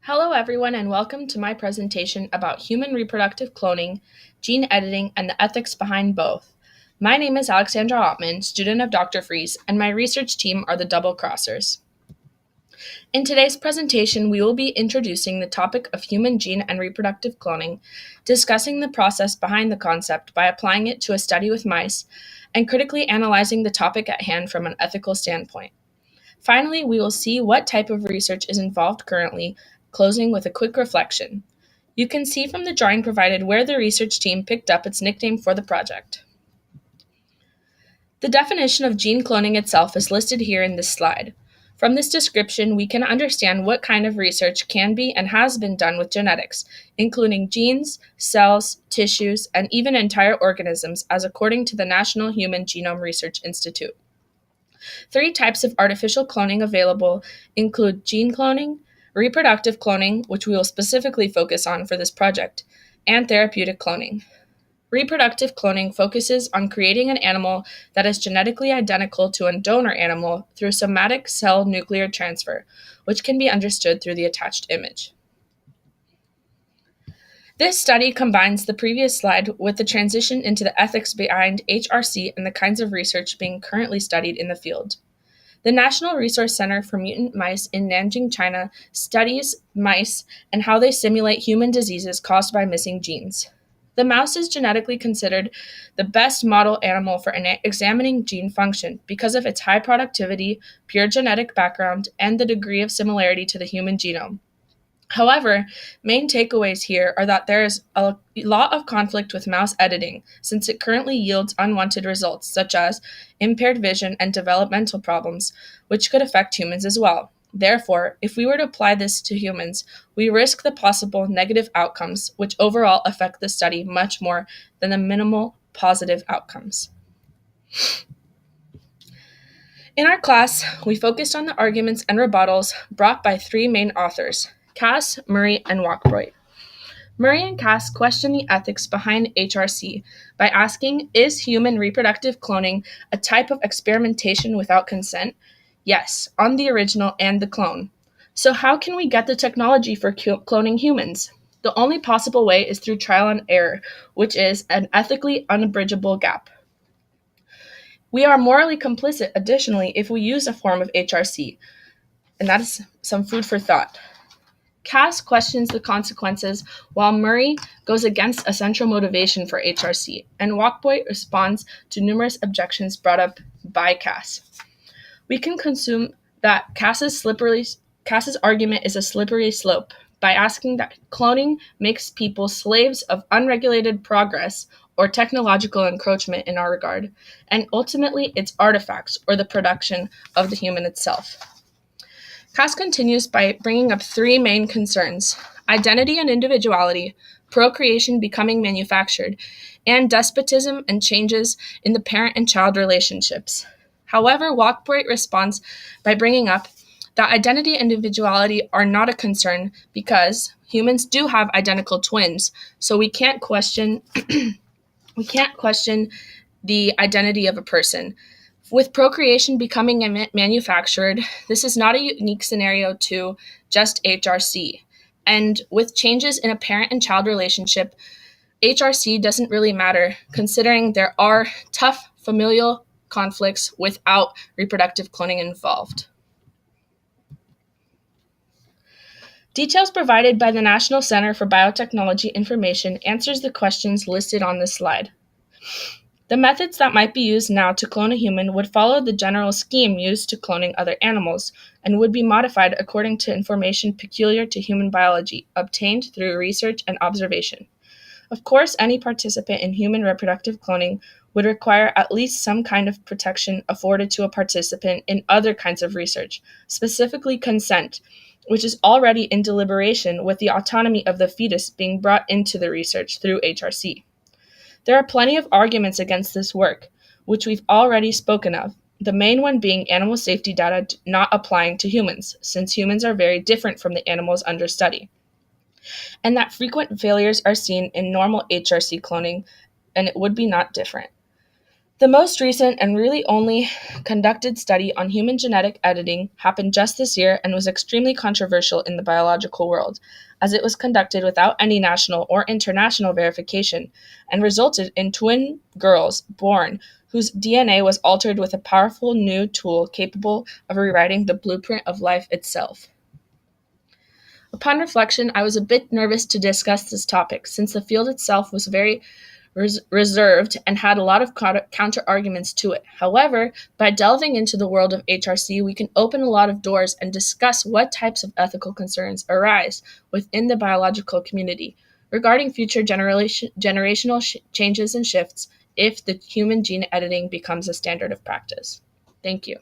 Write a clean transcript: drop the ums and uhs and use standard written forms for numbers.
Hello, everyone, and welcome to my presentation about human reproductive cloning, gene editing, and the ethics behind both. My name is Aleksandra Oppmann, student of Dr. Frise, and my research team are the Double Crossers. In today's presentation, we will be introducing the topic of human gene and reproductive cloning, discussing the process behind the concept by applying it to a study with mice, and critically analyzing the topic at hand from an ethical standpoint. Finally, we will see what type of research is involved currently, closing with a quick reflection. You can see from the drawing provided where the research team picked up its nickname for the project. The definition of gene cloning itself is listed here in this slide. From this description, we can understand what kind of research can be and has been done with genetics, including genes, cells, tissues, and even entire organisms, as according to the National Human Genome Research Institute. Three types of artificial cloning available include gene cloning, reproductive cloning, which we will specifically focus on for this project, and therapeutic cloning. Reproductive cloning focuses on creating an animal that is genetically identical to a donor animal through somatic cell nuclear transfer, which can be understood through the attached image. This study combines the previous slide with the transition into the ethics behind HRC and the kinds of research being currently studied in the field. The National Resource Center for Mutant Mice in Nanjing, China, studies mice and how they simulate human diseases caused by missing genes. The mouse is genetically considered the best model animal for examining gene function because of its high productivity, pure genetic background, and the degree of similarity to the human genome. However, main takeaways here are that there is a lot of conflict with mouse editing, since it currently yields unwanted results, such as impaired vision and developmental problems, which could affect humans as well. Therefore, if we were to apply this to humans, we risk the possible negative outcomes, which overall affect the study much more than the minimal positive outcomes. In our class, we focused on the arguments and rebuttals brought by three main authors: Cass, Murray, and Wackroyd. Murray and Cass question the ethics behind HRC by asking, is human reproductive cloning a type of experimentation without consent? Yes, on the original and the clone. So how can we get the technology for cloning humans? The only possible way is through trial and error, which is an ethically unbridgeable gap. We are morally complicit, additionally, if we use a form of HRC, and that is some food for thought. Cass questions the consequences, while Murray goes against a central motivation for HRC, and Wackroyd responds to numerous objections brought up by Cass. We can consume that Cass's argument is a slippery slope by asking that cloning makes people slaves of unregulated progress or technological encroachment in our regard, and ultimately it's artifacts or the production of the human itself. Cass continues by bringing up three main concerns: identity and individuality, procreation becoming manufactured, and despotism and changes in the parent and child relationships. However, Wackroyd responds by bringing up that identity and individuality are not a concern because humans do have identical twins, so we can't question the identity of a person. With procreation becoming manufactured, this is not a unique scenario to just HRC. And with changes in a parent and child relationship, HRC doesn't really matter, considering there are tough familial conflicts without reproductive cloning involved. Details provided by the National Center for Biotechnology Information answers the questions listed on this slide. The methods that might be used now to clone a human would follow the general scheme used to cloning other animals and would be modified according to information peculiar to human biology, obtained through research and observation. Of course, any participant in human reproductive cloning would require at least some kind of protection afforded to a participant in other kinds of research, specifically consent, which is already in deliberation with the autonomy of the fetus being brought into the research through HRC. There are plenty of arguments against this work, which we've already spoken of, the main one being animal safety data not applying to humans, since humans are very different from the animals under study, and that frequent failures are seen in normal HRC cloning, and it would be not different. The most recent and really only conducted study on human genetic editing happened just this year and was extremely controversial in the biological world, as it was conducted without any national or international verification and resulted in twin girls born whose DNA was altered with a powerful new tool capable of rewriting the blueprint of life itself. Upon reflection, I was a bit nervous to discuss this topic since the field itself was very reserved and had a lot of counter arguments to it. However, by delving into the world of HRC, we can open a lot of doors and discuss what types of ethical concerns arise within the biological community regarding future generational changes and shifts if the human gene editing becomes a standard of practice. Thank you.